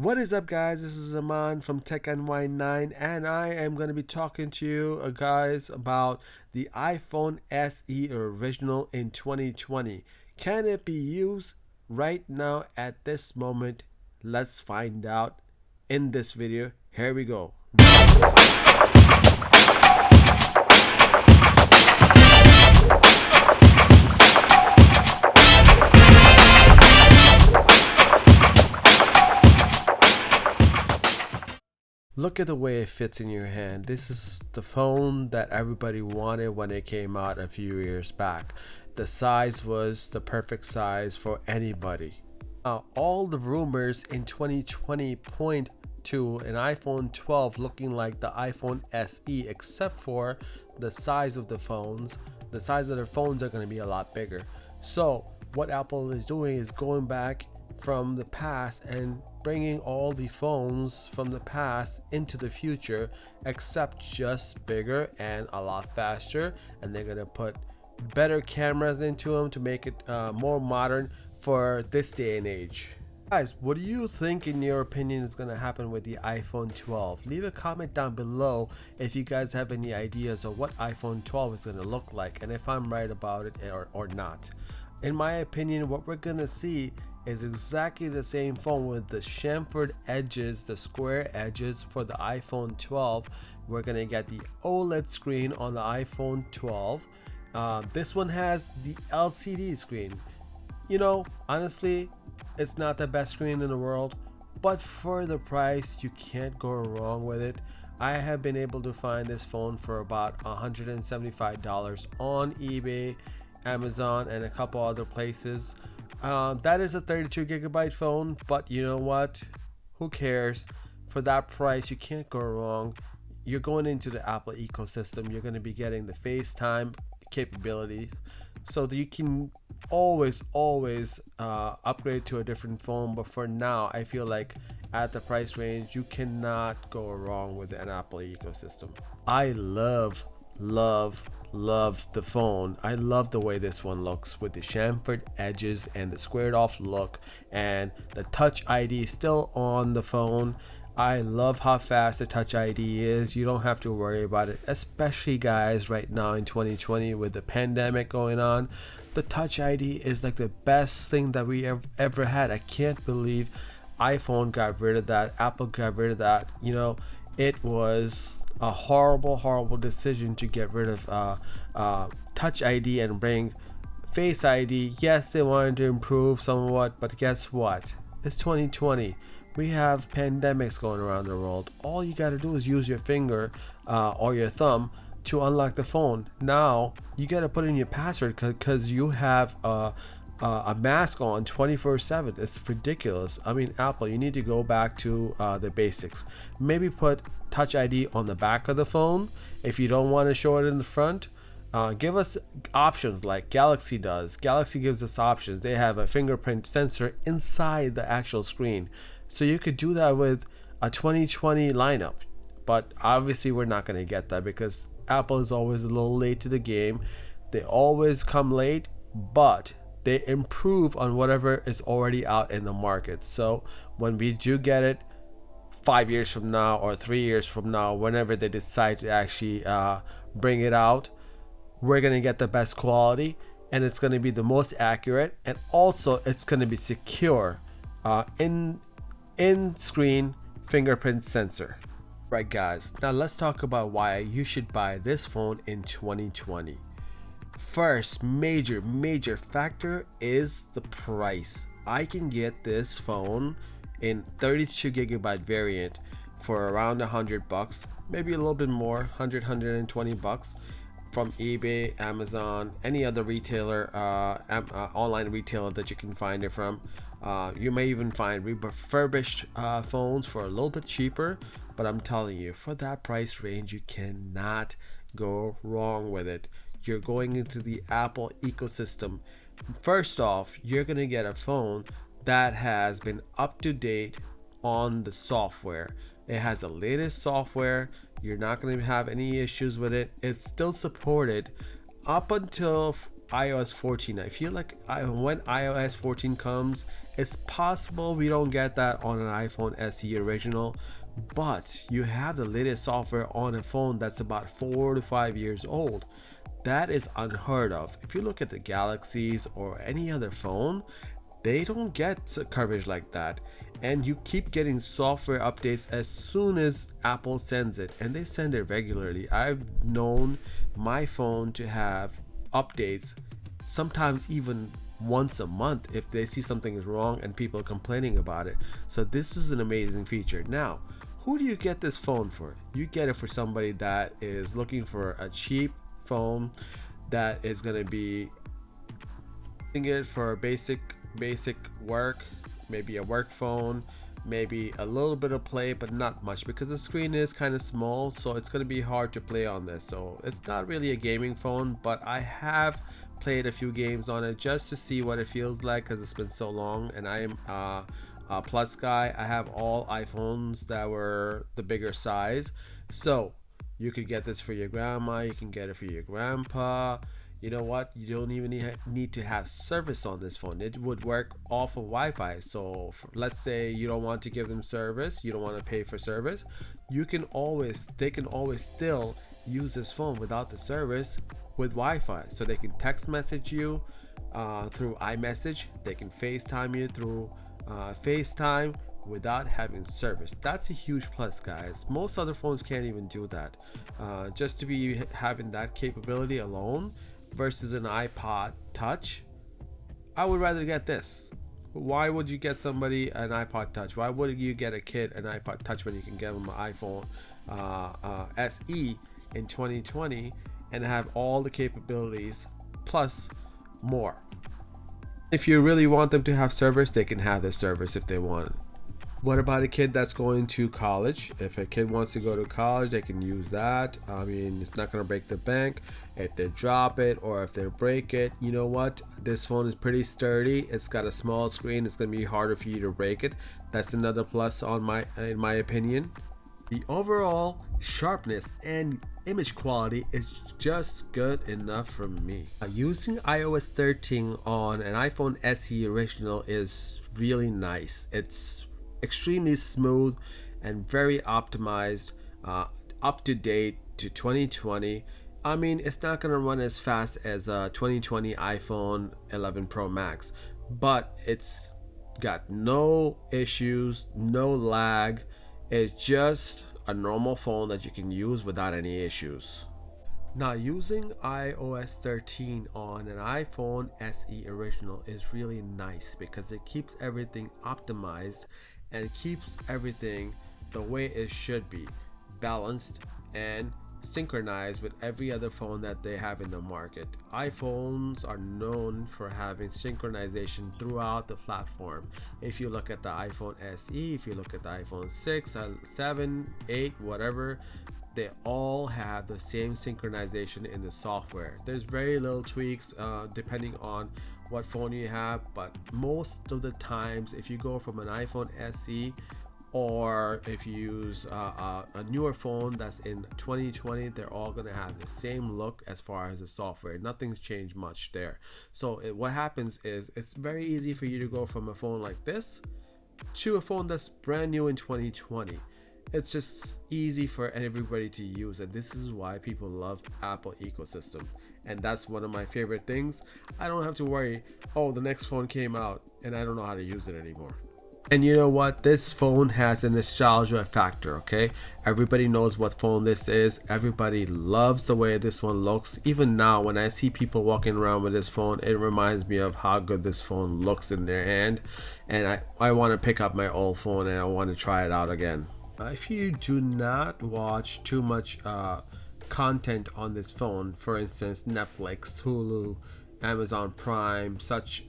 What is up, guys? This is Aman from Tech Unwind 9, and I am going to be talking to you guys about the iPhone SE original in 2020. Can it be used right now at this moment? Let's find out in this video. Here we go. Look at the way it fits in your hand. This is the phone that everybody wanted when it came out a few years back. The size was the perfect size for anybody. All the rumors in 2020 point to an iPhone 12 looking like the iPhone SE, except for the size of the phones. The size of their phones are going to be a lot bigger. So what Apple is doing is going back from the past and bringing all the phones from the past into the future, except just bigger and a lot faster. And they're gonna put better cameras into them to make it more modern for this day and age. Guys, what do you think in your opinion is going to happen with the iPhone 12? Leave a comment down below if you guys have any ideas of what iPhone 12 is going to look like and if I'm right about it or not. In my opinion, what we're going to see is exactly the same phone with the chamfered edges, the square edges for the iPhone 12. We're going to get the OLED screen on the iPhone 12. This one has the LCD screen. You know, honestly, it's not the best screen in the world, but for the price, you can't go wrong with it. I have been able to find this phone for about $175 on eBay, Amazon, and a couple other places. That is a 32 gigabyte phone, but you know what? Who cares? For that price, you can't go wrong. You're going into the Apple ecosystem. You're going to be getting the FaceTime capabilities, so that you can always upgrade to a different phone. But for now, I feel like at the price range, you cannot go wrong with an Apple ecosystem. I love the phone. I love the way this one looks with the chamfered edges and the squared off look, and the Touch ID still on the phone. I love how fast the Touch ID is. You don't have to worry about it, especially guys right now in 2020 with the pandemic going on. The Touch ID is like the best thing that we ever had. I can't believe iPhone got rid of that. Apple got rid of that. You know, it was a horrible decision to get rid of Touch ID and bring Face ID. Yes, they wanted to improve somewhat, but guess what? It's 2020. We have pandemics going around the world. All you gotta do is use your finger or your thumb to unlock the phone. Now you gotta put in your password because you have a mask on 24/7. It's ridiculous. I mean, Apple, you need to go back to the basics. Maybe put Touch ID on the back of the phone if you don't want to show it in the front. Give us options like Galaxy does. Galaxy gives us options. They have a fingerprint sensor inside the actual screen. So you could do that with a 2020 lineup. But obviously we're not going to get that because Apple is always a little late to the game. They always come late, but they improve on whatever is already out in the market. So when we do get it 5 years from now or 3 years from now, whenever they decide to actually bring it out, we're going to get the best quality, and it's going to be the most accurate, and also it's going to be secure in screen fingerprint sensor. Right guys, now let's talk about why you should buy this phone in 2020. First major factor is the price. I can get this phone in 32 gigabyte variant for around $100, maybe a little bit more, 120 bucks from eBay, Amazon, any other retailer, online retailer that you can find it from. You may even find refurbished phones for a little bit cheaper, but I'm telling you, for that price range, you cannot go wrong with it. You're going into the Apple ecosystem. First off, you're gonna get a phone that has been up to date on the software. It has the latest software. You're not going to have any issues with it. It's still supported up until iOS 14. I feel like when iOS 14 comes, it's possible we don't get that on an iPhone SE original, but you have the latest software on a phone that's about 4 to 5 years old. That is unheard of. If you look at the Galaxies or any other phone, they don't get coverage like that, and you keep getting software updates as soon as Apple sends it, and they send it regularly. I've known my phone to have updates sometimes even once a month if they see something is wrong and people are complaining about it. So this is an amazing feature. Now, who do you get this phone for? You get it for somebody that is looking for a cheap phone that is going to be using it for basic work, maybe a work phone, maybe a little bit of play, but not much, because the screen is kind of small, so it's going to be hard to play on this. So it's not really a gaming phone, but I have played a few games on it just to see what it feels like, because it's been so long, and I am a plus guy. I have all iPhones that were the bigger size, so you could get this for your grandma, you can get it for your grandpa. You know what? You don't even need to have service on this phone. It would work off of Wi-Fi. So let's say you don't want to give them service, you don't want to pay for service, they can always still use this phone without the service with Wi-Fi. So they can text message you through iMessage, they can FaceTime you through FaceTime without having service. That's a huge plus, guys. Most other phones can't even do that. Just to be having that capability alone versus an iPod Touch, I would rather get this. Why would you get somebody an iPod Touch? Why would you get a kid an iPod Touch when you can get them an iPhone SE in 2020 and have all the capabilities plus more? If you really want them to have service, they can have this service if they want. What about a kid that's going to college? If a kid wants to go to college, they can use that. I mean, it's not going to break the bank. If they drop it or if they break it, you know what? This phone is pretty sturdy. It's got a small screen. It's going to be harder for you to break it. That's another plus in my opinion. The overall sharpness and image quality is just good enough for me. Using iOS 13 on an iPhone SE original is really nice. It's extremely smooth and very optimized, up to date to 2020. I mean, it's not going to run as fast as a 2020 iPhone 11 Pro Max, but it's got no issues, no lag. It's just a normal phone that you can use without any issues. Now, using iOS 13 on an iPhone SE original is really nice because it keeps everything optimized and keeps everything the way it should be, balanced and synchronized with every other phone that they have in the market. iPhones are known for having synchronization throughout the platform. If you look at the iPhone SE, if you look at the iPhone 6, 7, 8, whatever, they all have the same synchronization in the software. There's very little tweaks depending on what phone you have, but most of the times if you go from an iPhone SE or if you use a newer phone that's in 2020, they're all going to have the same look as far as the software. Nothing's changed much there. So what happens is it's very easy for you to go from a phone like this to a phone that's brand new in 2020. It's just easy for everybody to use, and this is why people love Apple ecosystem. And that's one of my favorite things. I don't have to worry, oh, the next phone came out and I don't know how to use it anymore. And you know what? This phone has a nostalgia factor, okay? Everybody knows what phone this is. Everybody loves the way this one looks. Even now, when I see people walking around with this phone, it reminds me of how good this phone looks in their hand. And I want to pick up my old phone and I want to try it out again. If you do not watch too much content on this phone, for instance Netflix, Hulu, Amazon Prime, such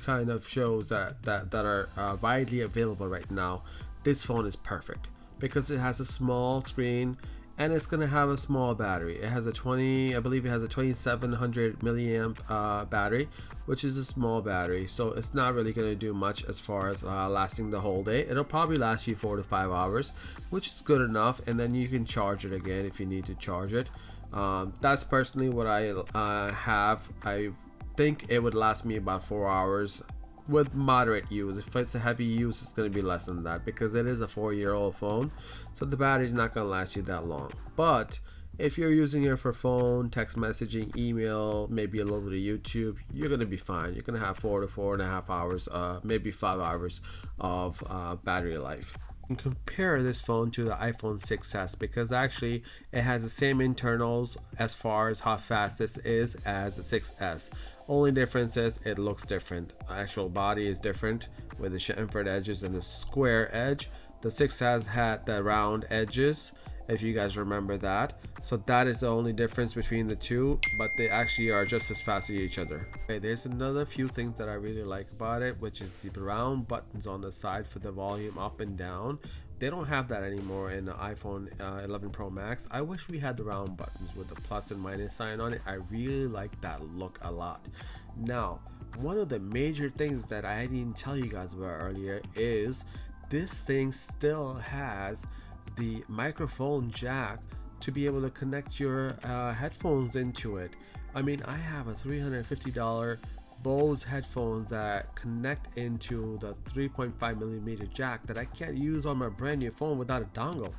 kind of shows that are widely available right now, this phone is perfect because it has a small screen and it's gonna have a small battery. It has a 2700 milliamp battery, which is a small battery, so it's not really gonna do much as far as lasting the whole day. It'll probably last you 4 to 5 hours, which is good enough, and then you can charge it again if you need to charge it. That's personally what I have. I think it would last me about 4 hours with moderate use. If it's a heavy use, it's going to be less than that because it is a 4-year-old phone, so the battery's not going to last you that long. But if you're using it for phone, text messaging, email, maybe a little bit of YouTube, you're going to be fine. You're going to have 4 to 4.5 hours, maybe 5 hours of battery life. And compare this phone to the iPhone 6s because actually it has the same internals as far as how fast this is as the 6s. Only difference is it looks different. The actual body is different with the chamfered edges and the square edge. The 6s had the round edges, if you guys remember that. So that is the only difference between the two, but they actually are just as fast as each other. Okay, there's another few things that I really like about it, which is the round buttons on the side for the volume up and down. They don't have that anymore in the iPhone 11 Pro Max. I wish we had the round buttons with the plus and minus sign on it. I really like that look a lot. Now, one of the major things that I didn't tell you guys about earlier is this thing still has the microphone jack to be able to connect your headphones into it. I mean, I have a $350 Bose headphones that connect into the 3.5mm jack that I can't use on my brand new phone without a dongle.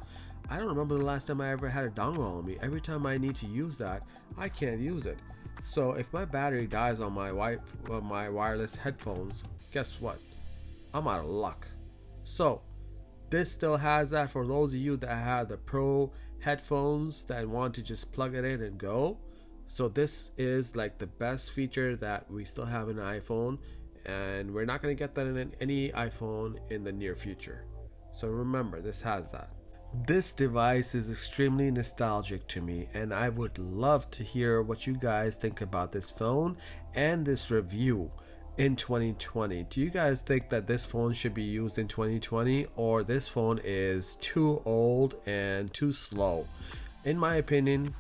I don't remember the last time I ever had a dongle on me. Every time I need to use that, I can't use it. So if my battery dies on my wireless headphones, guess what? I'm out of luck. So this still has that for those of you that have the Pro headphones that want to just plug it in and go. So this is like the best feature that we still have in an iPhone, and we're not going to get that in any iPhone in the near future. So remember, this has that. This device is extremely nostalgic to me, and I would love to hear what you guys think about this phone and this review in 2020. Do you guys think that this phone should be used in 2020, or this phone is too old and too slow? In my opinion,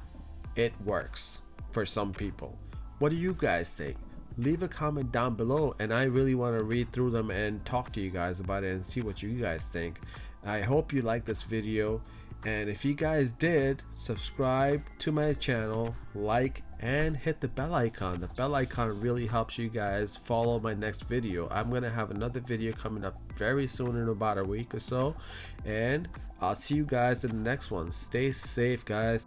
it works for some people. What do you guys think? Leave a comment down below, and I really want to read through them and talk to you guys about it and see what you guys think. I hope you liked this video, and if you guys did, subscribe to my channel, like, and hit the bell icon. The bell icon really helps you guys follow my next video. I'm gonna have another video coming up very soon in about a week or so, and I'll see you guys in the next one. Stay safe, guys.